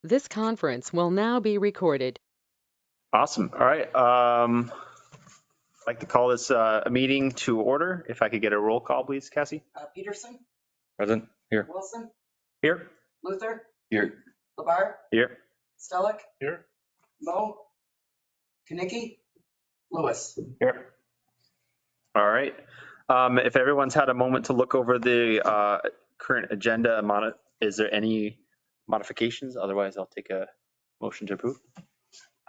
This conference will now be recorded. Awesome. All right. I'd like to call this a meeting to order. If I could get a roll call, please, Cassie. Peterson, Present. Here. Wilson, Here. Luther, Here. Labar, Here. Stellick, Here. Mo, Kanicki, Lewis. Here. All right. If everyone's had a moment to look over the current agenda, is there any modifications? Otherwise, I'll take a motion to approve.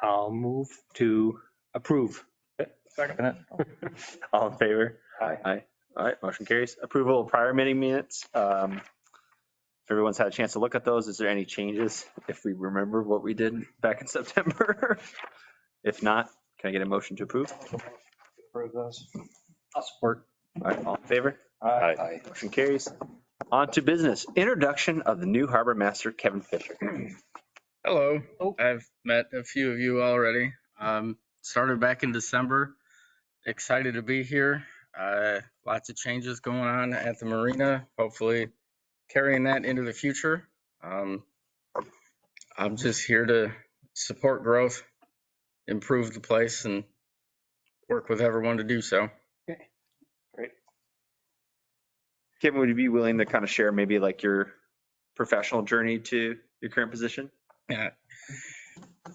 I'll move to approve. Second it. All in favor? Aye. Aye. All right, motion carries. Approval of prior meeting minutes. If everyone's had a chance to look at those, is there any changes if we remember what we did back in September? If not, can I get a motion to approve? Approve those. I'll support. All right, all in favor? Aye. Motion carries. On to business. Introduction of the new Harbormaster, Kevin Fisher. Hello. I've met a few of you already. Started back in December. Excited to be here. Lots of changes going on at the Marina. Hopefully carrying that into the future. I'm just here to support growth, improve the place, and work with everyone to do so. Okay, great. Kevin, would you be willing to kind of share maybe like your professional journey to your current position? Yeah.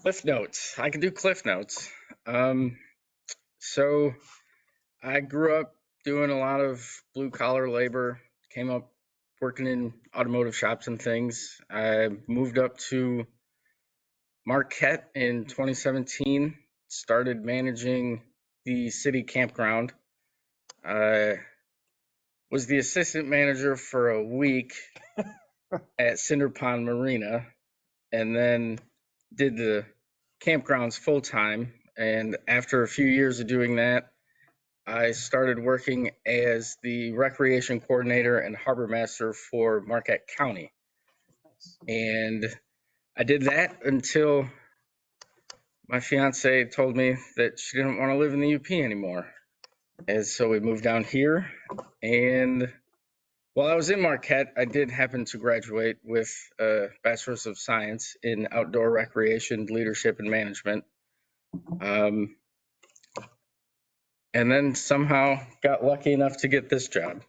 Cliff notes. I can do cliff notes. So I grew up doing a lot of blue collar labor, came up working in automotive shops and things. I moved up to Marquette in 2017, started managing the city campground. I was the assistant manager for a week at Cinder Pond Marina, and then did the campgrounds full time. And after a few years of doing that, I started working as the recreation coordinator and harbormaster for Marquette County. And I did that until my fiance told me that she didn't want to live in the UP anymore. And so we moved down here. And while I was in Marquette, I did happen to graduate with a Bachelor's of Science in Outdoor Recreation, Leadership, and Management. And then somehow got lucky enough to get this job.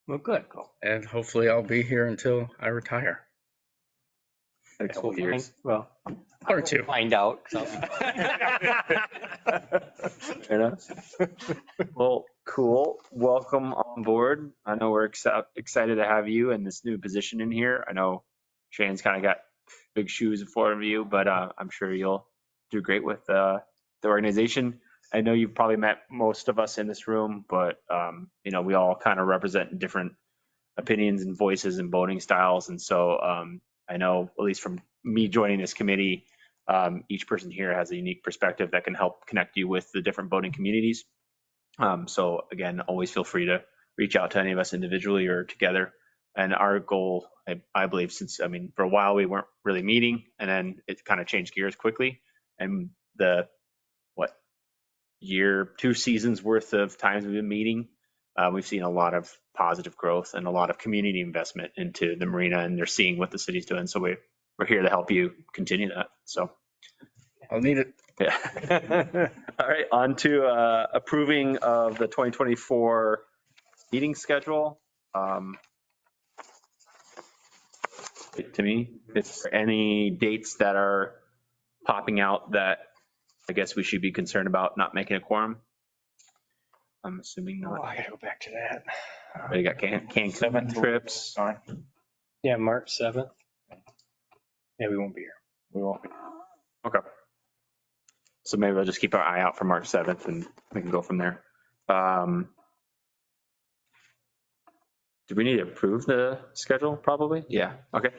Well, good. Cool. And hopefully I'll be here until I retire. A couple of years. Well, Or two. find out. Fair enough. Well, cool. Welcome on board. I know we're excited to have you in this new position in here. I know Shane's kind of got big shoes in front of you, but I'm sure you'll do great with the organization. I know you've probably met most of us in this room, but we all kind of represent different opinions and voices and voting styles. And so I know, at least from me joining this committee, each person here has a unique perspective that can help connect you with the different voting communities. So again, always feel free to reach out to any of us individually or together. And our goal, I believe, for a while we weren't really meeting, and then it kind of changed gears quickly. And the 2 seasons worth of times we've been meeting, we've seen a lot of positive growth and a lot of community investment into the Marina, and they're seeing what the city's doing. So we're here to help you continue that. So I'll need it. yeah. All right, on to approving of the 2024 meeting schedule. To me, if there are any dates that are popping out that I guess we should be concerned about not making a quorum. I'm assuming not. Oh, I gotta go back to that. You got Cancun trips. Yeah, March 7th. Yeah, we won't be here. We won't be. Okay. So maybe I'll just keep our eye out for March 7th and we can go from there. Do we need to approve the schedule? Probably. Yeah. Okay.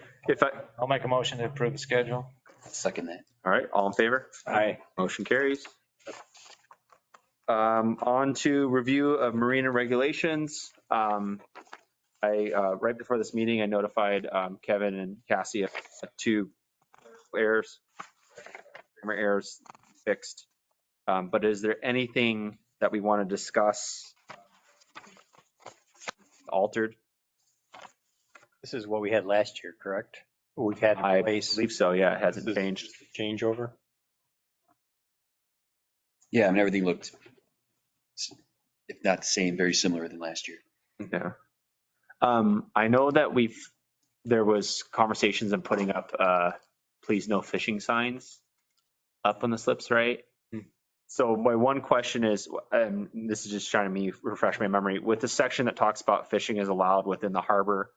I'll make a motion to approve the schedule. Second that. All right. All in favor? Aye. Motion carries. On to review of Marina regulations. Right before this meeting, I notified Kevin and Cassie of 2 errors fixed. But is there anything that we want to discuss altered? This is what we had last year, correct? we've had I in place. believe so, yeah, it hasn't This is changed. just a changeover. Yeah, I mean, everything looked, if not the same, very similar than last year. Yeah. I know that there was conversations on putting up, please no fishing signs up on the slips, right? Hmm. So my one question is, this is just trying to refresh my memory, with the section that talks about fishing is allowed within the harbor,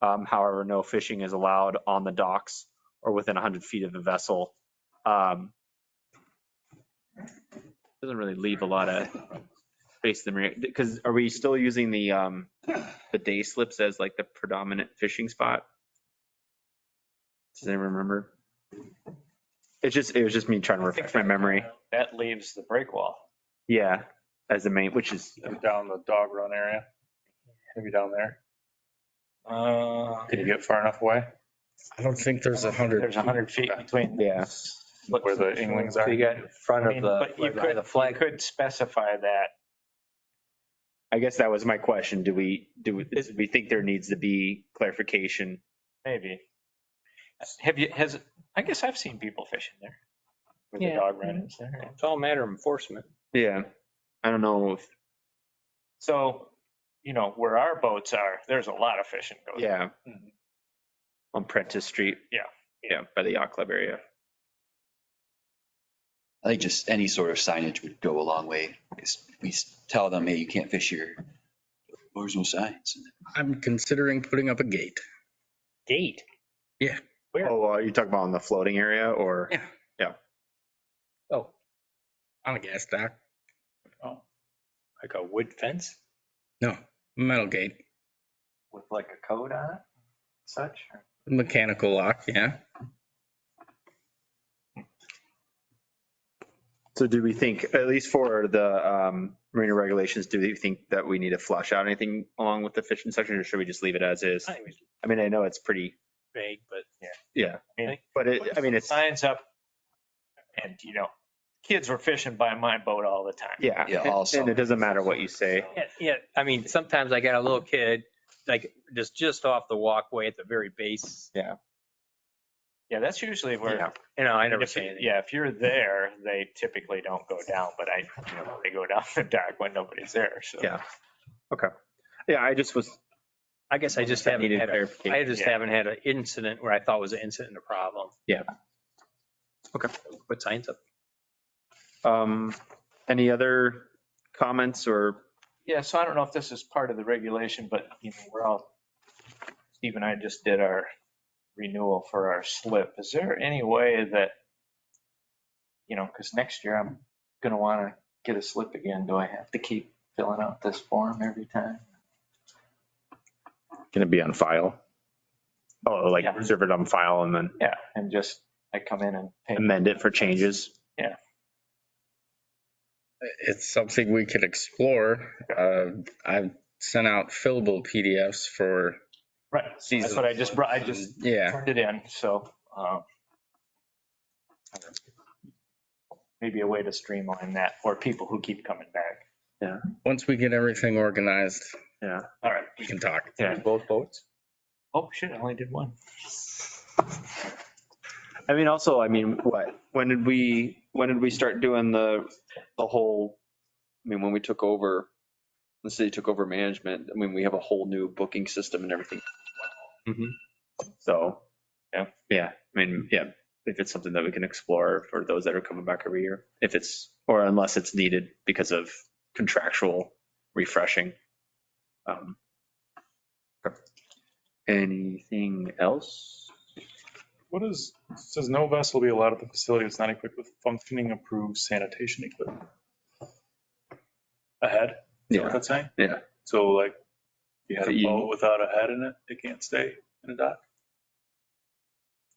however, no fishing is allowed on the docks or within 100 feet of the vessel. Doesn't really leave a lot of space in the marina, because are we still using the day slips as like the predominant fishing spot? Does anyone remember? It was just me trying to refresh my memory. That leaves the break wall. Yeah, as the main, which is, Down the dog run area. Maybe down there. Uh, Can you get far enough away? I don't think there's 100. There's 100 feet between. yeah. Where the Inglings So are? you got in front I of mean, the, but you behind the flag. could specify that. I guess that was my question. Do we think there needs to be clarification? Maybe. I guess I've seen people fishing there. Where the Yeah. dog run is there. It's all a matter of enforcement. Yeah. I don't know if, So, where our boats are, there's a lot of fishing going on. yeah. On Prentice Street. Yeah. Yeah, by the yacht club area. I think just any sort of signage would go a long way. Because we tell them, hey, you can't fish here. Well, there's no signs. I'm considering putting up a gate. Gate. Yeah. Oh, you talking about on the floating area or? Yeah. Oh, On a gas dock. like a wood fence? No, metal gate. With like a code on it, such. Mechanical lock, yeah. So do we think, at least for the marina regulations, do we think that we need to flush out anything along with the fishing section, or should we just leave it as is? I think it's I mean, I know it's pretty, vague, but yeah, I mean, but it's, signs up and, kids were fishing by my boat all the time. yeah. Yeah, all And it doesn't matter what you say. yeah, I mean, sometimes I got a little kid, like just off the walkway at the very base. Yeah, that's usually where. Yeah. I never If say anything. Yeah, if you're there, they typically don't go down, but they go down the dock when nobody's there, so. Yeah. Okay. Yeah, I just was, I guess I just haven't Needed had clarification. I just Yeah. haven't had an incident where I thought was an incident, a problem. Yeah. Okay. Put signs up. any other comments or, Yeah, so I don't know if this is part of the regulation, but, Steve and I just did our renewal for our slip. Is there any way that, because next year I'm going to want to get a slip again. Do I have to keep filling out this form every time? can it be on file? Oh, like Yeah. reserve it on file and then Yeah, and just, I come in and pay. amend it for changes? It's something we could explore. I've sent out fillable PDFs for, Right, that's what I just brought. I just yeah. turned it in, so maybe a way to streamline that for people who keep coming back. Once we get everything organized, Yeah. All right. we can talk. Yeah. Both boats? Oh, shit, I only did one. I mean, also, when did we start doing the whole, when we took over, the city took over management, we have a whole new booking system and everything. Mhm. So, yeah, if it's something that we can explore for those that are coming back every year, or unless it's needed because of contractual refreshing. Okay. Anything else? What says no vessel will be allowed at the facility that's not equipped with functioning approved sanitation equipment? A head? Is that what that's saying? Yeah. So like, you had a You- boat without a head in it, it can't stay in a dock?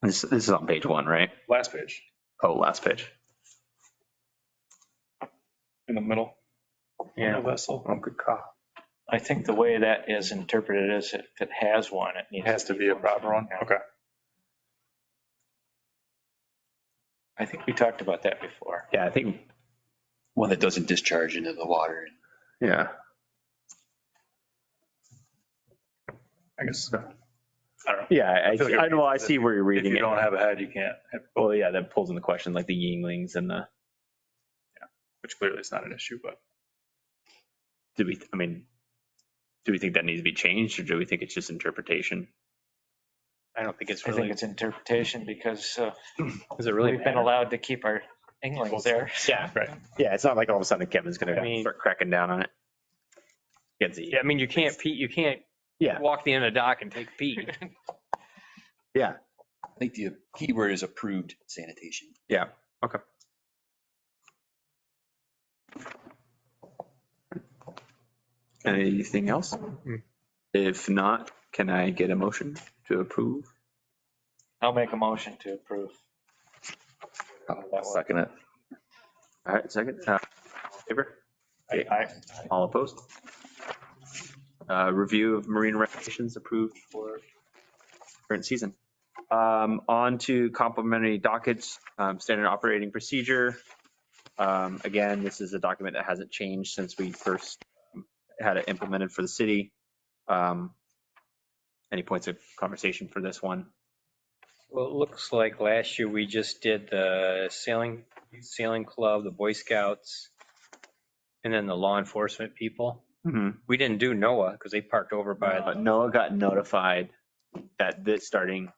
This is on page 1, right? Last page, Oh, last page. in the middle. Yeah. No vessel. Oh, good call. I think the way that is interpreted is if it has one, it needs. It has to be a proper one? Yeah. Okay. I think we talked about that before. Yeah, I think, One that doesn't discharge into the water. yeah. I guess I don't know. Yeah, I feel like I know, I see where you're If reading you it. don't have a head, you can't, Well, yeah, that pulls into question like the Yinglings and the, which clearly is not an issue, but do we think that needs to be changed or do we think it's just interpretation? I don't think it's I think really, it's interpretation because is it really we've been matter? allowed to keep our Englings there. Yeah. right. Yeah, it's not like all of a sudden Kevin's gonna I mean- start cracking down on it. Yeah, I mean, you can't Yeah, walk the end of the dock and take a pee. yeah, I think the keyword is approved sanitation. yeah, okay. Anything else? If not, can I get a motion to approve? I'll make a motion to approve. I'll second it. All right, second, favor? I All opposed? Review of marina regulations approved for current season. On to complimentary dockage, standard operating procedure. Again, this is a document that hasn't changed since we first had it implemented for the city. Any points of conversation for this one? Well, it looks like last year we just did the sailing club, the Boy Scouts, and then the law enforcement people. We didn't do NOAA because they parked over by the, Noah got notified that this starting,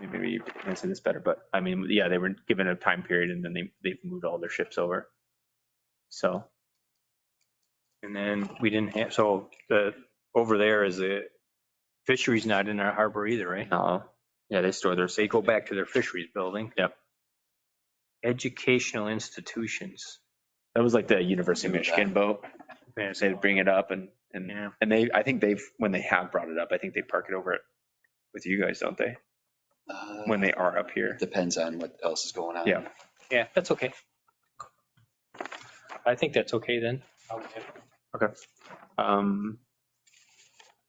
maybe you can answer this better, but I mean, yeah, they were given a time period and then they've moved all their ships over. So, and then we didn't have, so the, over there is the fisheries not in our harbor either, right? yeah, they store their, They go back to their fisheries building. Yep. Educational institutions. that was like the University of Michigan boat. Yeah, They'd bring it up and Yeah. they, I think when they have brought it up, I think they park it over it with you guys, don't they? When they are up here. Depends on what else is going on. Yeah. Yeah, that's okay. I think that's okay then. Okay.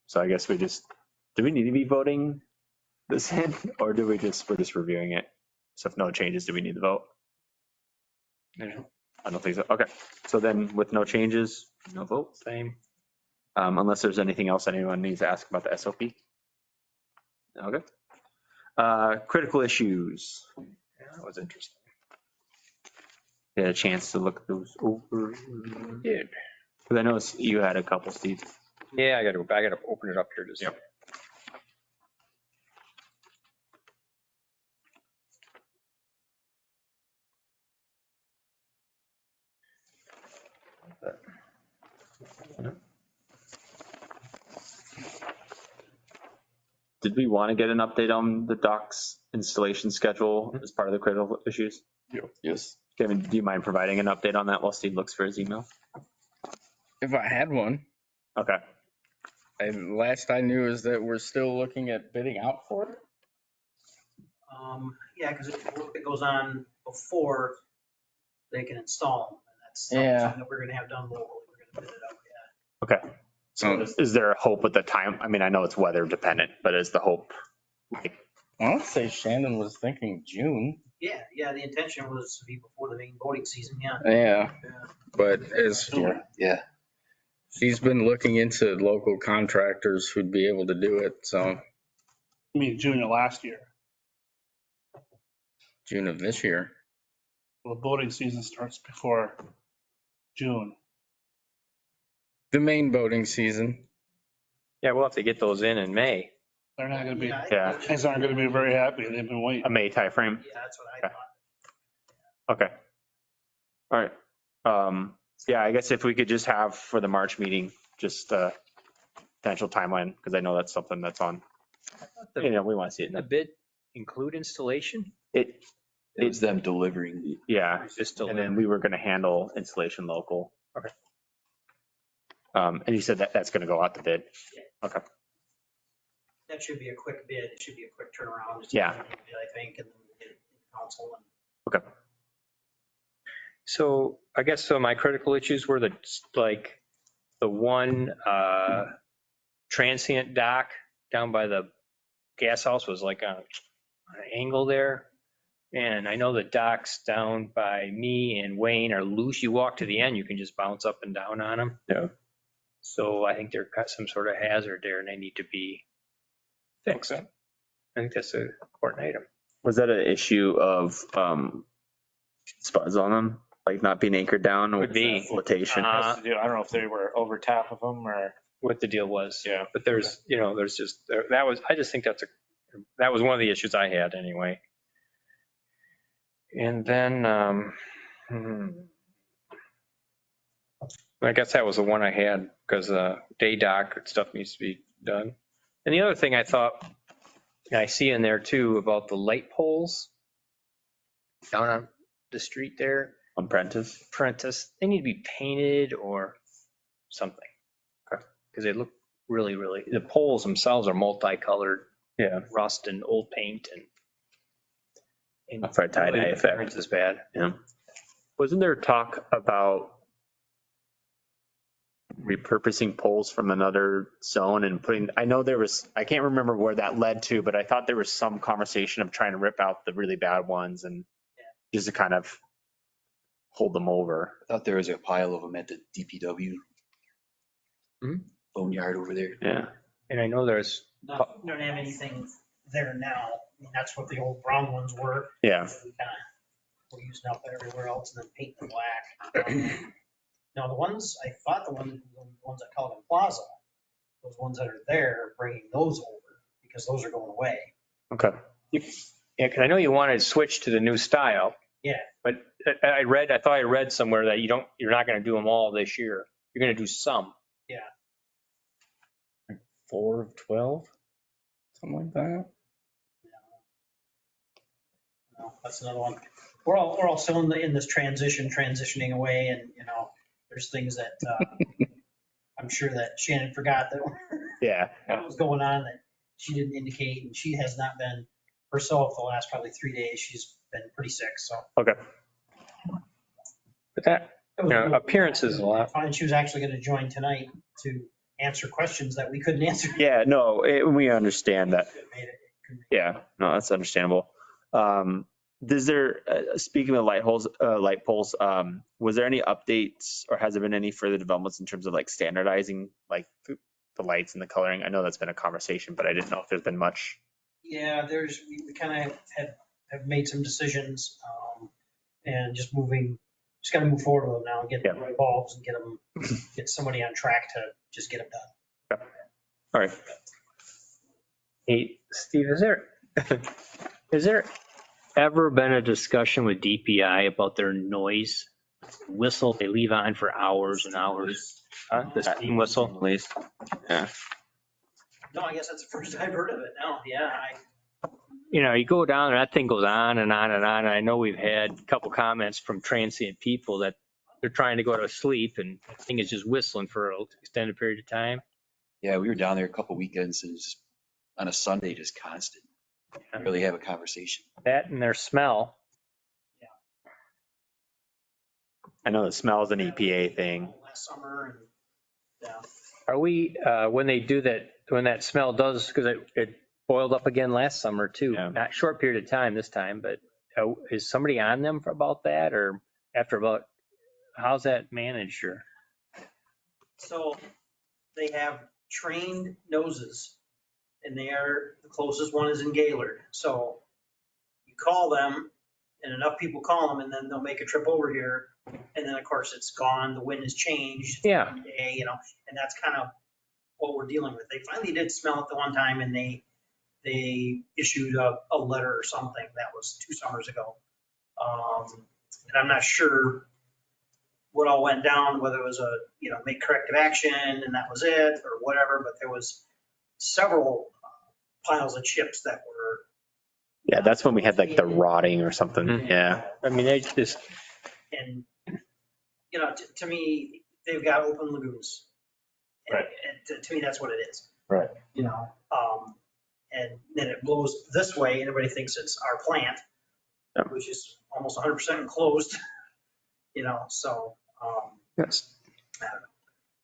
So I guess do we need to be voting this in or we're just reviewing it? So if no changes, do we need to vote? I don't think so. Okay. So then with no changes, no vote. Same. Unless there's anything else anyone needs to ask about the SOP. Okay. Critical issues. Yeah, that was interesting. Get a chance to look those over. Did. Because I know you had a couple, Steve. Yeah, I gotta open it up here just. Yep. Did we want to get an update on the docks installation schedule as part of the critical issues? Yes. Kevin, do you mind providing an update on that while Steve looks for his email? If I had one, Okay. and last I knew is that we're still looking at bidding out for it. Yeah, because it goes on before they can install them. And that's Yeah. something that we're gonna have done locally. We're gonna bid it out, yeah. Okay. So So is there a hope with the time? I mean, I know it's weather dependent, but is the hope like, I want to say Shannon was thinking June. Yeah, the intention was to be before the main boating season, yeah. Yeah, but as Yeah. she's been looking into local contractors who'd be able to do it, so I mean, June of last year. June of this year. Well, the boating season starts before June. The main boating season. Yeah, we'll have to get those in May. They're not gonna be, Yeah. guys aren't gonna be very happy. They've been a waiting. May timeframe? Yeah, that's what I thought. Okay. All right. Yeah, I guess if we could just have for the March meeting, just a potential timeline, because I know that's something that's on, we want to see it. Didn't the bid include installation? It, It was them delivering. yeah, Just and then we were going to handle installation local. Okay. And you said that that's going to go out the bid? Okay. That should be a quick bid. It should be a quick turnaround. Just Yeah. a bid, I think, and then we'll get it in council and Okay. So I guess so my critical issues were the one transient dock down by the gas house was like on an angle there. And I know the docks down by me and Wayne are loose. You walk to the end, you can just bounce up and down on them. Yeah. So I think they've got some sort of hazard there and they need to be fixed. I think that's an important item. Was that an issue of spuds on them, like not being anchored down? Would be. Flotation. I don't know if they were over top of them or. What the deal was. Yeah. But there's, there's just, I just think that was one of the issues I had anyway. And then, I guess that was the one I had because day dock stuff needs to be done. And the other thing I thought, and I see in there too about the light poles down on the street there, On Prentice. they need to be painted or something. Because they look really, really, the poles themselves are multicolored, Yeah. rust and old paint and For a tie-dye the effect. appearance is bad. Yeah. Wasn't there talk about repurposing poles from another zone and putting, I know there was, I can't remember where that led to, but I thought there was some conversation of trying to rip out the really bad ones and just to kind of hold them over. I thought there was a pile of them at the DPW boneyard over there. Yeah. And I know there's, We don't have anything there now. I mean, that's what the old brown ones were. Yeah. We kind of, we're using up everywhere else and then painting them black. Now, the ones, I thought the ones at Culligan Plaza, those ones that are there, bringing those over because those are going away. Okay. yeah, because I know you wanted to switch to the new style. Yeah. But I thought I read somewhere that you're not going to do them all this year. You're going to do some. 4 of 12, something like that. No, that's another one. We're all still in this transitioning away, and there's things that I'm sure that Shannon forgot that Yeah. was going on that she didn't indicate, and she has not been herself the last probably 3 days. She's been pretty sick, so. Okay. But that, appearance is a lot. And she was actually going to join tonight to answer questions that we couldn't answer. Yeah, no, we understand that. Yeah, no, that's understandable. Is there, speaking of light poles, was there any updates or has there been any further developments in terms of like standardizing like the lights and the coloring? I know that's been a conversation, but I didn't know if there's been much. Yeah, we kind of have made some decisions and just got to move forward with them now and get the right bulbs and get somebody on track to just get them done. Okay. All right. Hey, Steve, is there ever been a discussion with DPI about their noise whistle they leave on for hours and hours? The steam whistle? Yeah. No, I guess that's the first I've heard of it now. Yeah. You go down and that thing goes on and on and on. And I know we've had a couple comments from transient people that they're trying to go to sleep and the thing is just whistling for an extended period of time. Yeah, we were down there a couple weekends and just on a Sunday, just constant. Really have a conversation. That and their smell. I know the smell is an EPA thing. Last summer and Are we, when they do that, when that smell does, because it boiled up again last summer too, not short period of time this time, but is somebody on them about that or how's that managed or? So they have trained noses and the closest one is in Gaylord. So you call them and enough people call them and then they'll make a trip over here. And then of course it's gone. The wind has changed. Yeah. And that's kind of what we're dealing with. They finally did smell it the one time and they issued a letter or something that was 2 summers ago. And I'm not sure what all went down, whether it was make corrective action and that was it or whatever, but there was several piles of chips that were. Yeah, that's when we had like the rotting or something. Yeah. I mean, they just. And, to me, they've got open lagoons. Right. And to me, that's what it is. Right. And then it blows this way and everybody thinks it's our plant, which is almost 100% enclosed, so. Yes.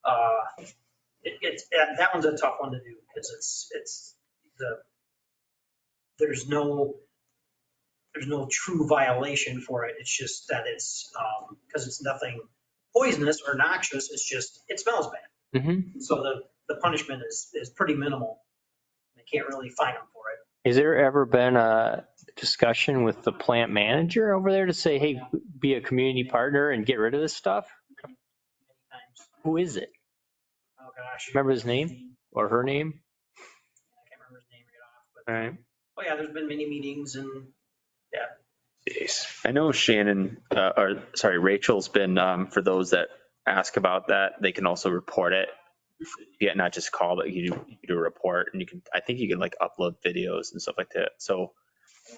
That one's a tough one to do because there's no true violation for it. It's just that it's because it's nothing poisonous or noxious. It's just, it smells bad. Mm-hmm. So the punishment is pretty minimal. can't really fine them for it. Has there ever been a discussion with the plant manager over there to say, hey, be a community partner and get rid of this stuff? Many times. Who is it? Oh, gosh. Remember his name or her name? I can't remember his name right off, but, All right. oh yeah, there's been many meetings and, Jeez. I know Shannon, Rachel's been, for those that ask about that, they can also report it. Yeah, not just call, but you do a report, and I think you can like upload videos and stuff like that. So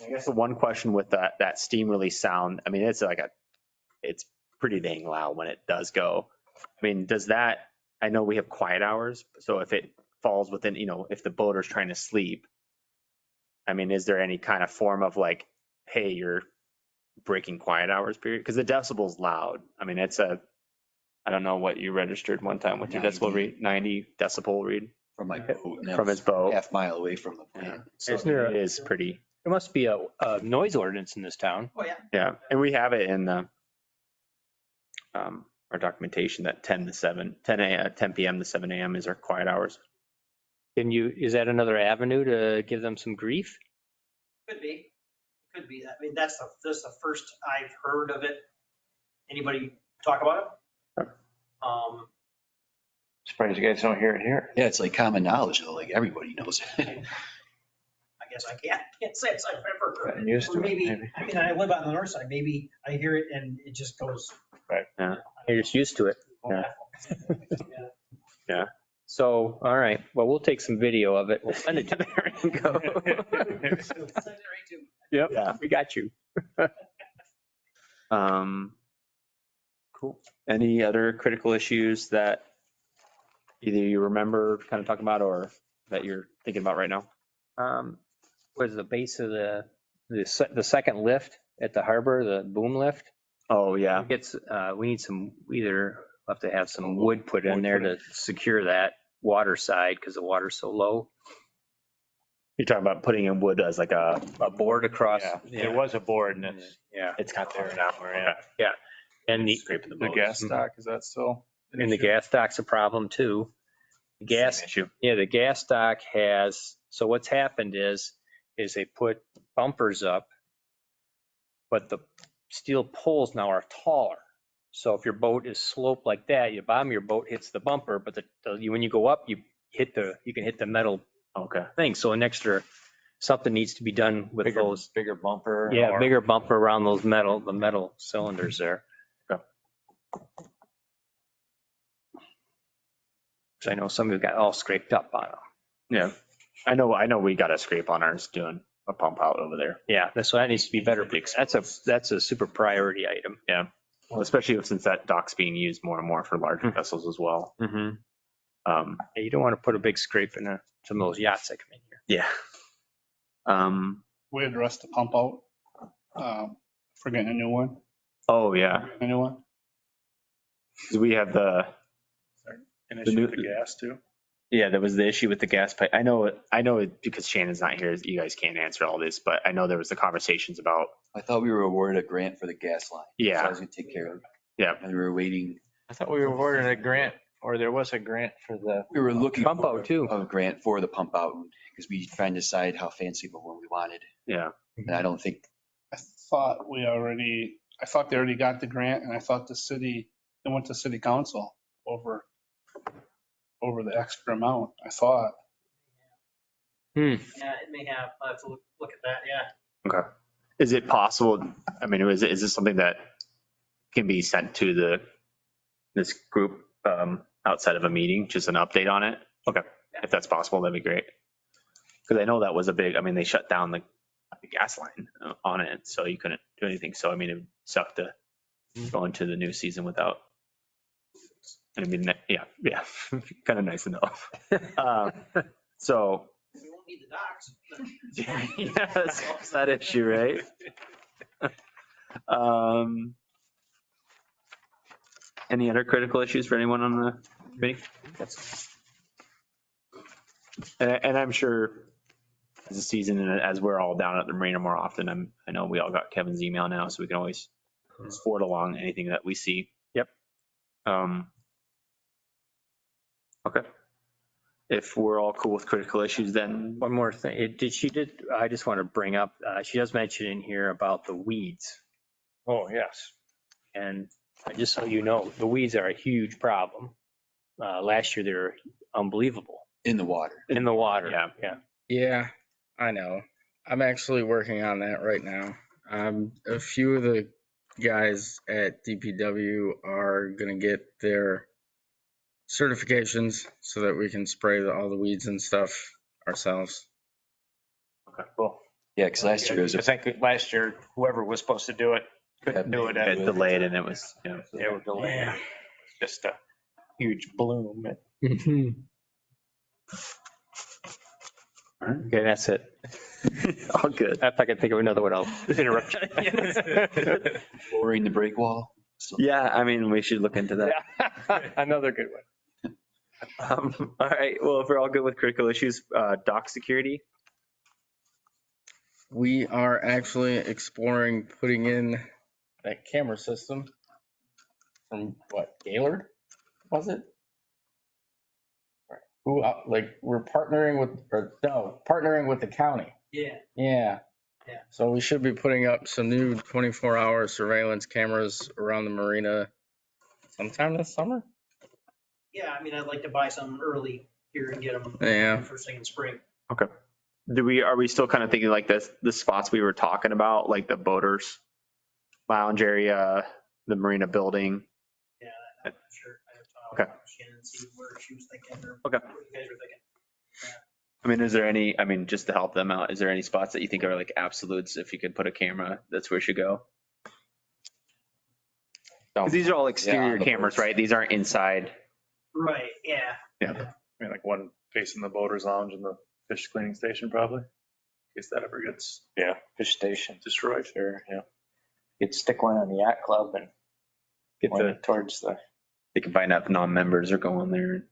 I guess the one question with that steam release sound, I mean, it's pretty dang loud when it does go. I mean, I know we have quiet hours, so if it falls within, if the boater's trying to sleep, I mean, is there any kind of form of like, hey, you're breaking quiet hours period? Because the decibel's loud. I mean, I don't know what you registered one time with your decibel read, 90 decibel read From my boat. and that from his was boat. Half-mile away from the Yeah. plant. So Isn't there it is pretty, There must be a noise ordinance in this town. oh yeah. yeah. And we have it in the, our documentation that 10 p.m. to 7 a.m. is our quiet hours. Is that another avenue to give them some grief? Could be. Could be. I mean, that's the first I've heard of it. Anybody talk about it? Surprised you guys don't hear it here. Yeah, it's like common knowledge though, like everybody knows it. I guess I can't say it's I've ever heard Gotten it. used to Or it, maybe, maybe. I mean, I live on the north side. Maybe I hear it and it just goes. Right. Yeah. You're just used to it. Yeah. Yeah. So, all right. Well, we'll take some video of it. We'll send it to there and go. Yep. Yeah. We got you. Cool. Any other critical issues that either you remember kind of talking about or that you're thinking about right now? Was the base of the second lift at the harbor, the boom lift? Oh, yeah. We need we'll have to have some wood put in there to secure that water side because the water's so low. You're talking about putting in wood as like a board across. Yeah, there was a board and it's not there now. Yeah. And scraping the The boat. gas stock, is that still? an And the issue? gas stock's a problem too. Same issue. Yeah, the gas stock so what's happened is they put bumpers up, but the steel poles now are taller. So if your boat is sloped like that, the bottom of your boat hits the bumper, but when you go up, you can hit the metal Okay. thing. So something needs to be done with those. Bigger bumper. Yeah, or- bigger bumper around the metal cylinders there. Okay. So I know some of you got all scraped up on them. Yeah. I know we got a scrape on ours doing a pump out over there. Yeah, that needs to be better. That's a super priority item. Yeah. Well, especially since that dock's being used more and more for larger vessels as well. Mm-hmm. You don't want to put a big scrape in some of those yachts that come in here. Yeah. We addressed the pump out, for getting a new one. Oh, yeah. A new one. 'Cause we have An The issue new- with the gas too? there was the issue with the gas pipe. I know it because Shannon's not here. You guys can't answer all this, but I know there was the conversations about, I thought we were awarded a grant for the gas line. Yeah. So I was gonna take care of it. Yeah. And we were waiting, I thought we were awarded a grant, or there was a grant for the. we were looking Pump for out too. a grant for the pump out because we trying to decide how fancy of a one we wanted. yeah. And I don't think, I thought they already got the grant and I thought they went to city council over the extra amount, I thought. Yeah, it may have. I'll have to look at that. Yeah. Okay. Is it possible, I mean, is this something that can be sent to this group outside of a meeting, just an update on it? Okay. If that's possible, that'd be great. Because I know that was they shut down the gas line on it, so you couldn't do anything. So, I mean, it sucked to go into the new season without. I mean, yeah, kind of nice to know. So. We won't need the docks. Yeah, that's that issue, right? Any other critical issues for anyone on the committee? And I'm sure as the season and as we're all down at the marina more often, I know we all got Kevin's email now, so we can always forward along anything that we see. Yep. Okay. if we're all cool with critical issues, then One more thing. I just want to bring up, she does mention in here about the weeds. Oh, yes. And just so you know, the weeds are a huge problem. Last year, they were unbelievable In the water. in the water. Yeah. Yeah. Yeah, I know. I'm actually working on that right now. A few of the guys at DPW are going to get their certifications so that we can spray all the weeds and stuff ourselves. Okay, cool. Yeah, because last year it was I think last year, whoever was supposed to do it couldn't do it. it delayed and it was, They were delayed. Just a huge bloom. Okay, that's it. all good. If I can think of another one, I'll interrupt you. lowering the break wall. So Yeah, I mean, we should look into that. Another good one. All right, well, if we're all good with critical issues, dock security. We are actually exploring putting in that camera system from what, Gaylord? Was it? Who, like, we're partnering with the county. Yeah. Yeah. Yeah. So we should be putting up some new 24-hour surveillance cameras around the marina sometime this summer. Yeah, I mean, I'd like to buy some early here and get them Yeah. first thing in spring. Are we still kind of thinking like this, the spots we were talking about, like the boaters lounge area, the marina building? Yeah, I'm not sure. I have to talk Okay. with Shannon and see where she was thinking or Okay. what you guys were thinking. I mean, is there any, I mean, just to help them out, is there any spots that you think are like absolutes? If you could put a camera, that's where it should go? Because these are all exterior on the cameras, boats. right? These aren't inside. Right, yeah. Yeah. I mean, like one facing the boaters lounge and the fish cleaning station probably, in case that ever gets Yeah, fish station. destroyed. Sure, yeah. You'd stick one on the yacht club and Get point the, it towards the, they can find out if non-members are going there.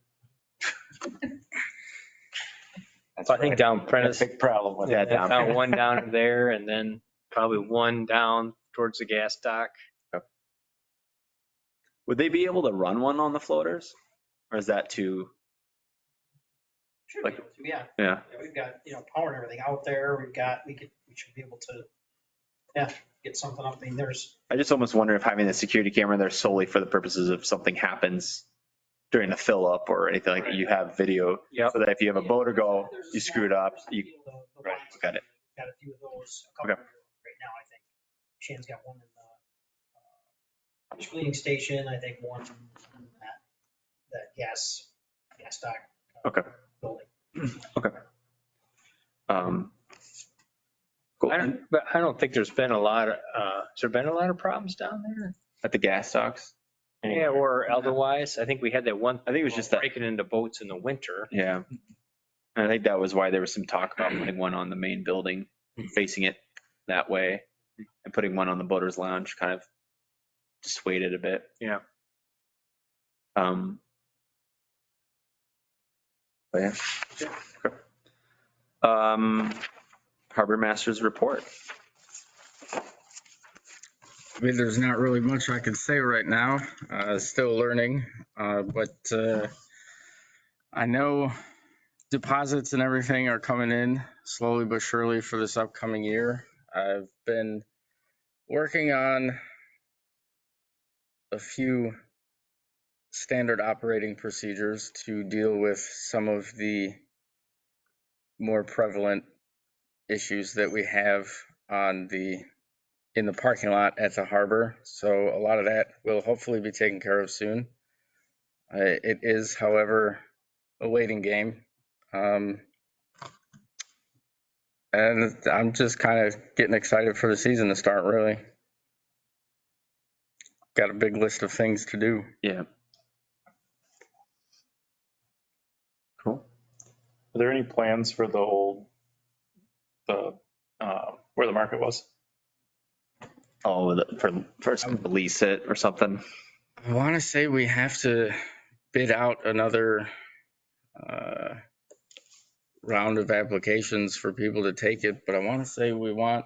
that's I think down Prentice, big problem with Yeah, it. down down one down there and then probably one down towards the gas dock. Would they be able to run one on the floaters? Or is that too, Should Like- be able to, yeah. yeah? Yeah, we've got, power and everything out there. We should be able to, get something up. I mean, there's, I just almost wonder if having the security camera there solely for the purposes of something happens during a fill up or anything like that, you have video. Yep. So that if you have a boater go, there's a you screw it up, you, the right, lines, got it. got a few of those, a couple Okay. right now, I think. Shannon's got one in the fish cleaning station, I think one in that gas dock. Okay. Building. Cool. But I don't think there's been a lot of, has there been a lot of problems down there? At the gas docks? Yeah, or otherwise. I think we had that one. I think it was just that, breaking into boats in the winter. yeah. And I think that was why there was some talk about putting one on the main building, facing it that way, and putting one on the boaters lounge, kind of dissuaded a bit. Yeah. But yeah. Okay. Harbormaster's report. I mean, there's not really much I can say right now. Still learning, but I know deposits and everything are coming in slowly but surely for this upcoming year. I've been working on a few standard operating procedures to deal with some of the more prevalent issues that we have in the parking lot at the harbor. So a lot of that will hopefully be taken care of soon. It is, however, a waiting game. And I'm just kind of getting excited for the season to start, really. Got a big list of things to do. Yeah. Cool. Are there any plans for the old, where the market was? Oh, for some to lease it or something. I want to say we have to bid out another round of applications for people to take it, but I want to say we want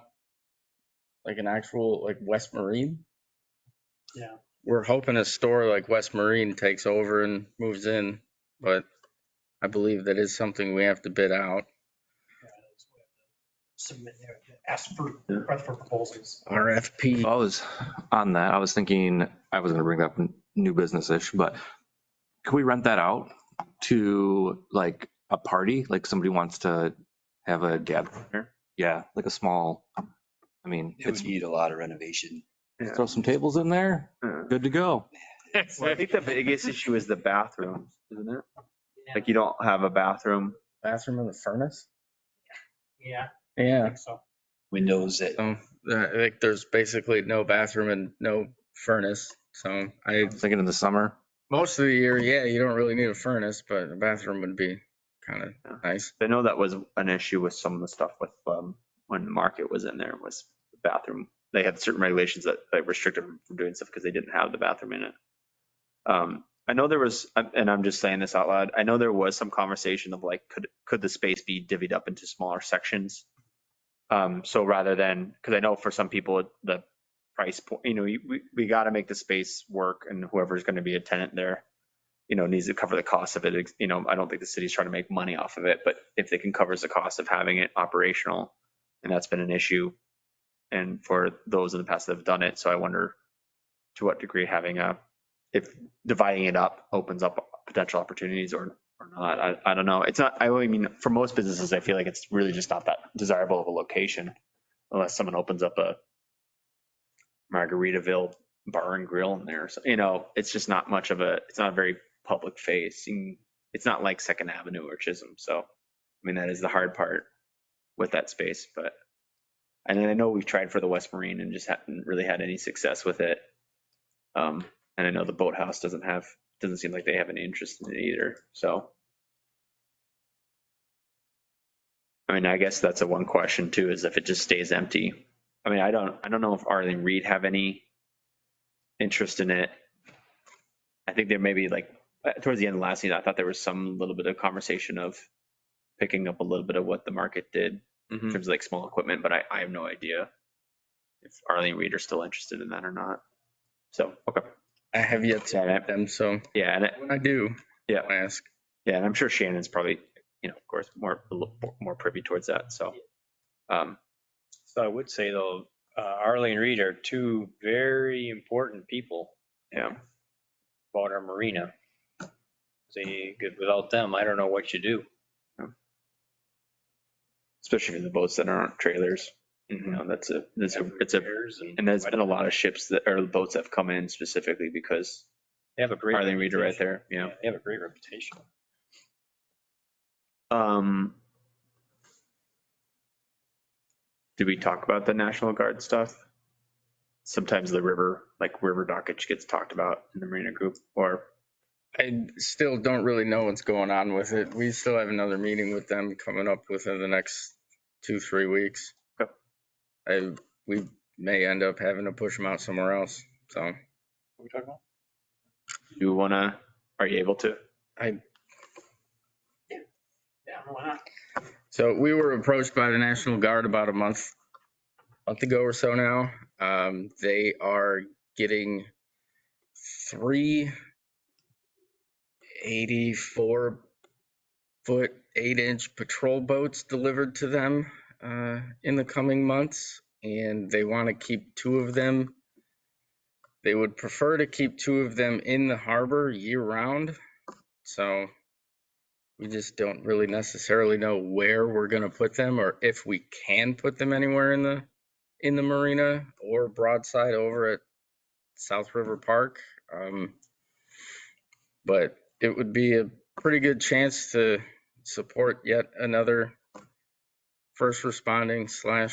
like an actual like West Marine. Yeah. We're hoping a store like West Marine takes over and moves in, but I believe that is something we have to bid out. Submit, ask for proposals. RFP. I was on that. I was thinking, I was gonna bring up new business-ish, but can we rent that out to like a party? Like somebody wants to have a gathering there? Yeah, like a small, I mean, It would need a lot of renovation. throw some tables in there, good to go. Well, I think the biggest issue is the bathrooms, isn't it? Like you don't have a bathroom. Bathroom in the furnace? Yeah, I Yeah. think so. Windows that, So like there's basically no bathroom and no furnace. So I Thinking in the summer. most of the year, yeah, you don't really need a furnace, but a bathroom would be kind of nice. I know that was an issue with some of the stuff with when the market was in there was the bathroom. They had certain regulations that restricted them from doing stuff because they didn't have the bathroom in it. I know there was, and I'm just saying this out loud, I know there was some conversation of like, could the space be divvied up into smaller sections? So rather than, because I know for some people, the price point, we got to make the space work, and whoever's going to be a tenant there, needs to cover the cost of it. I don't think the city's trying to make money off of it, but if they can cover the cost of having it operational, and that's been an issue. And for those in the past that have done it, so I wonder to what degree if dividing it up opens up potential opportunities or not. I don't know. It's not, I mean, for most businesses, I feel like it's really just not that desirable of a location unless someone opens up a Margaritaville bar and grill in there. So, it's just not much of it's not a very public facing. It's not like Second Avenue or Chisholm. So, I mean, that is the hard part with that space. But, and I know we've tried for the West Marine and just haven't really had any success with it. And I know the boathouse doesn't seem like they have any interest in it either. So, I mean, I guess that's a one question too, is if it just stays empty. I mean, I don't know if Arlene Reed have any interest in it. I think there may be like towards the end of last season, I thought there was some little bit of conversation of picking up a little bit of what the market did in terms of like small equipment, but I have no idea if Arlene Reed are still interested in that or not. So, okay. I have yet to meet them, so yeah, and when I do, yeah, I'll ask. Yeah, and I'm sure Shannon's probably, of course, more privy towards that. So, So I would say though, Arlene Reed are two very important people. Yeah. About our marina. Without them, I don't know what you do. Especially for the boats that aren't trailers. And there's been a lot of ships boats that have come in specifically because they have a great Arlene Reed right there. Yeah. They have a great reputation. Did we talk about the National Guard stuff? Sometimes the river dockage gets talked about in the Marina group, or I still don't really know what's going on with it. We still have another meeting with them coming up within the next 2-3 weeks. Okay. We may end up having to push them out somewhere else. So. What are we talking about? Are you able to? Yeah, why not? So we were approached by the National Guard about a month ago or so now. They are getting 3 84-foot 8-inch patrol boats delivered to them in the coming months, and they want to keep 2 of them. They would prefer to keep 2 of them in the harbor year-round. So we just don't really necessarily know where we're going to put them or if we can put them anywhere in the marina or broadside over at South River Park. But it would be a pretty good chance to support yet another first responding / They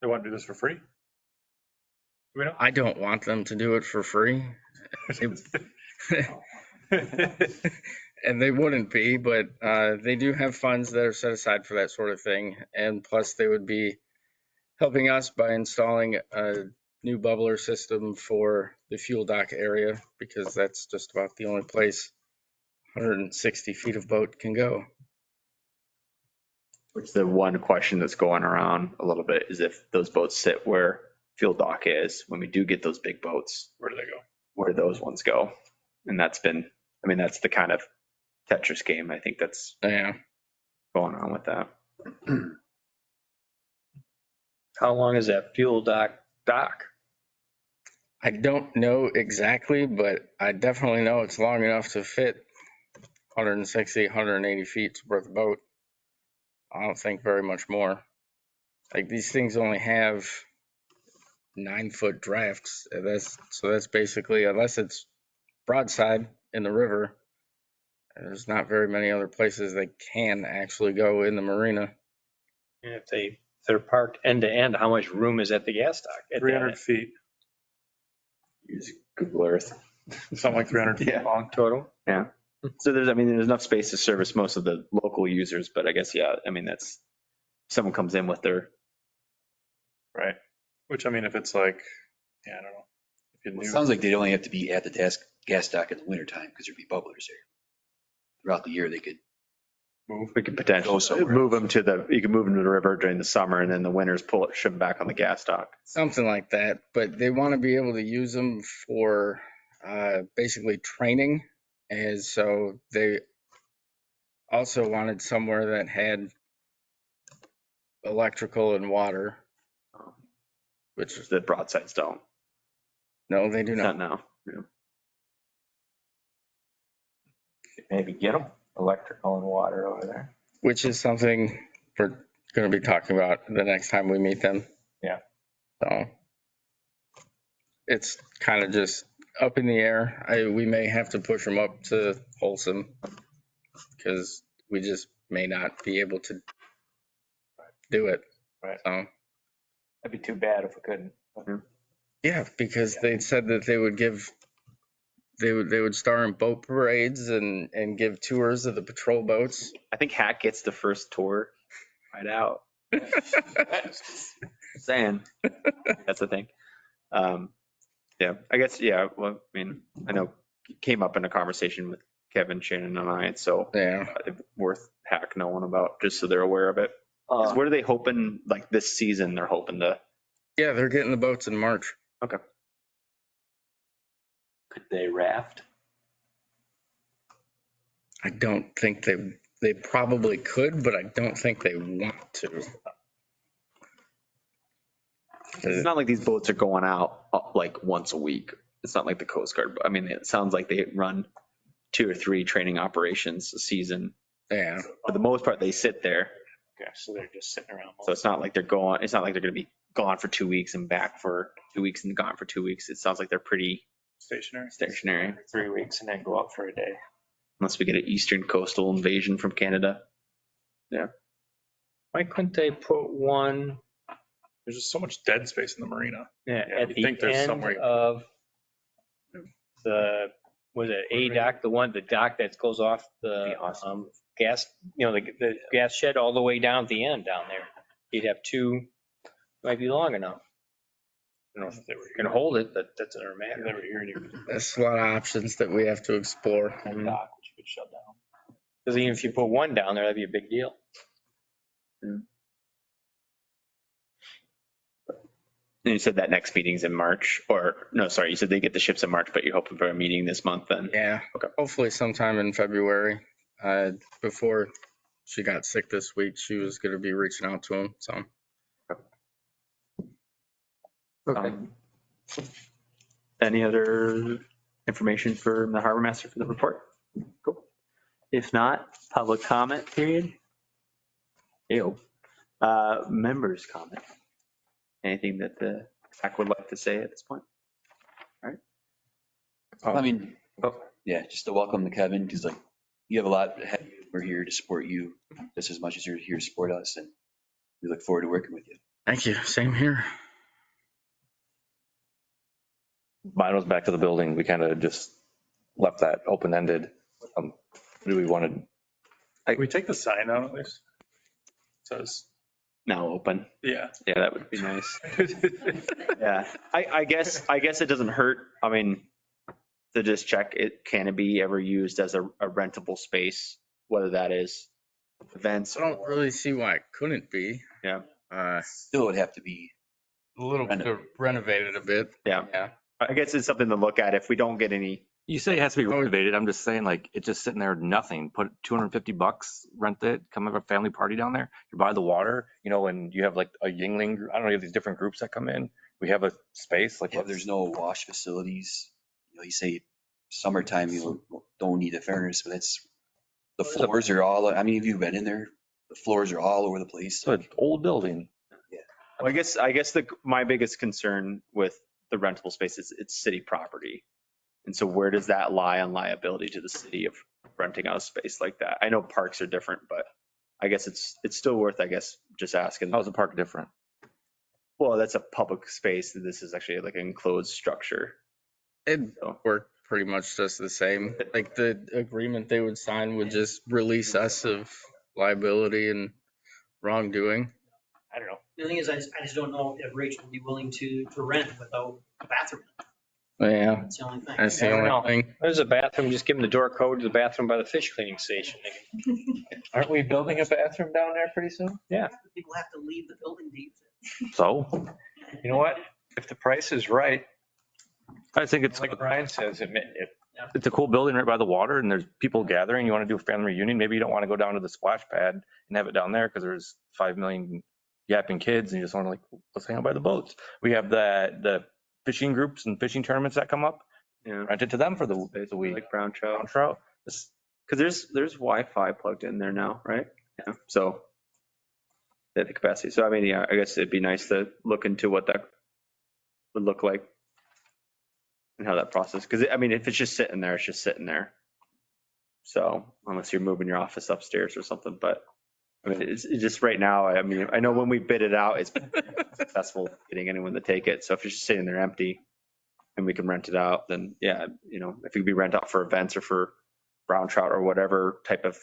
want to do this for free? Do we know? I don't want them to do it for free. And they wouldn't be, but they do have funds that are set aside for that sort of thing. And plus they would be helping us by installing a new bubbler system for the fuel dock area, because that's just about the only place 160 feet of boat can go. Which the one question that's going around a little bit is if those boats sit where fuel dock is, when we do get those big boats, Where do they go? Where do those ones go? And that's the kind of Tetris game. I think that's Yeah. going on with that. How long is that fuel dock? I don't know exactly, but I definitely know it's long enough to fit 160, 180 feet worth of boat. I don't think very much more. Like these things only have 9-foot drafts. That's basically, unless it's broadside in the river, there's not very many other places they can actually go in the marina. And if they're parked end to end, how much room is at the gas dock? At the 300 end? feet, Use Google Earth. something like 300 feet Yeah. long. Total? Yeah. So there's enough space to service most of the local users, but I guess, yeah, that's, someone comes in with their, Right. Which, if it's like, yeah, I don't know. If you Well, knew. it sounds like they'd only have to be at the gas dock in the wintertime because there'd be bubblers there. Throughout the year, they could. we could potentially Go somewhere move them you can move them to the river during the summer and then the winters ship them back on the gas dock. Something like that, but they want to be able to use them for basically training. And so they also wanted somewhere that had electrical and water, which The broadsides don't. no, they do Not not. now. Yeah. Maybe get them electrical and water over there. Which is something we're going to be talking about the next time we meet them. Yeah. So it's kind of just up in the air. We may have to push them up to Wholesome because we just may not be able to do it. Right. So That'd be too bad if we couldn't. yeah, because they said that they would star in boat parades and give tours of the patrol boats. I think Hack gets the first tour right out. Saying that's the thing. Yeah, I guess, yeah. Well, I know it came up in a conversation with Kevin, Shannon and I, and so Yeah. it's worth Hack knowing about just so they're aware of it. 'Cause what are they hoping, like this season, they're hoping to, Yeah, they're getting the boats in March. okay. Could they raft? I don't think they probably could, but I don't think they want to. It's not like these boats are going out like once a week. It's not like the Coast Guard. It sounds like they run 2 or 3 training operations a season. Yeah. For the most part, they sit there. Okay, so they're just sitting around. So it's not like they're going to be gone for 2 weeks and back for 2 weeks and gone for 2 weeks. It sounds like they're pretty stationary, 3 weeks and then go out for a day. unless we get an eastern coastal invasion from Canada. Why couldn't they put one There's just so much dead space in the marina. at you'd the think there's end somewhere- of was it A dock, the dock that goes off the gas, the gas shed all the way down at the end down there? You'd have 2, might be long enough. I don't know if they can hold it, but that doesn't matter. Never hear any There's a lot of options that we have to explore. dock, which you could shut down. Because even if you put one down there, that'd be a big deal. And you said that next meeting's in March, or no, sorry, you said they get the ships in March, but you're hoping for a meeting this month then? Yeah. Okay. Hopefully sometime in February. Before she got sick this week, she was going to be reaching out to him. So Okay. Any other information for the Harbormaster for the report? Cool. If not, public comment period. Ew. Members comment. Anything that the TAC would like to say at this point? All right. Yeah, just to welcome to Kevin, because you have a lot ahead of you. We're here to support you just as much as you're here to support us, and we look forward to working with you. thank you. Same here. Mine was back to the building. We kind of just left that open-ended. Do we want to, Can we take the sign down at least? It says, Now open. yeah. Yeah, that would be nice. Yeah, I guess it doesn't hurt. To just check it, can it be ever used as a rentable space, whether that is events? I don't really see why it couldn't be. Yeah. Still would have to be. A little bit renovated a bit. Yeah. Yeah. I guess it's something to look at if we don't get any You say it has to be Oh. renovated. I'm just saying, like, it's just sitting there, nothing. Put $250, rent it, come have a family party down there. You're by the water, and you have like a Yingling, I don't know, you have these different groups that come in. We have a space like If there's no wash facilities, you say summertime, you don't need a furnace, but the floors are all, I mean, have you been in there? The floors are all over the place. It's an old building. Well, I guess my biggest concern with the rentable space is it's city property. And so where does that lie on liability to the city of renting out a space like that? I know parks are different, but I guess it's still worth, just asking. How's the park different? Well, that's a public space. This is actually like an enclosed structure. It So, worked pretty much just the same. Like the agreement they would sign would just release us of liability and wrongdoing. I don't know. The thing is, I just don't know if Rachel would be willing to rent without a bathroom. Yeah, That's the only thing. that's the Never know. only thing. There's a bathroom, just give them the door code to the bathroom by the fish cleaning station. Aren't we building a bathroom down there pretty soon? People have to leave the building to use it. So You know what? If the price is right, I think it's like Brian says, it's a cool building right by the water, and there's people gathering. You want to do a family reunion. Maybe you don't want to go down to the splash pad and have it down there because there's 5 million yapping kids, and you just want to let's hang out by the boats. We have the fishing groups and fishing tournaments that come up. Rent it to them for the week. like brown trout. Brown trout. Because there's Wi-Fi plugged in there now, right? Yeah. So they have the capacity. So I mean, yeah, I guess it'd be nice to look into what that would look like and how that process. Because I mean, if it's just sitting there, it's just sitting there. So unless you're moving your office upstairs or something, but I mean, it's just right now. I mean, I know when we bid it out, it's been successful getting anyone to take it. So if it's just sitting there empty and we can rent it out, then yeah, if it could be rent out for events or for brown trout or whatever type of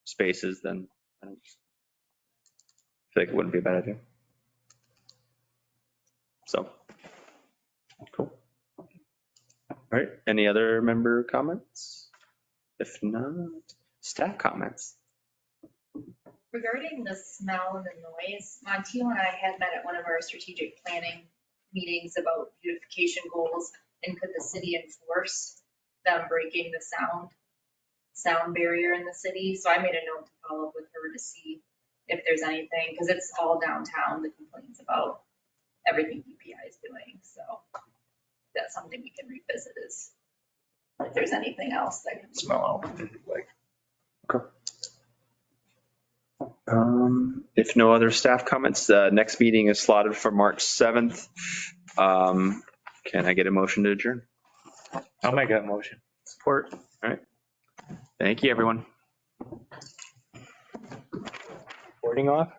spaces, then I feel like it wouldn't be a bad idea. So, cool. All right. Any other member comments? If not, staff comments. Regarding the smell and the noise, Montiel and I had met at one of our strategic planning meetings about beautification goals, and could the city enforce them breaking the sound barrier in the city? So I made a note to follow up with her to see if there's anything, because it's all downtown, the complaints about everything UPI is doing. So that's something we can revisit, is if there's anything else that can smell out. Okay. If no other staff comments, the next meeting is slotted for March 7th. Can I get a motion to adjourn? I'll make that motion. Support. All right. Thank you, everyone. Boarding off?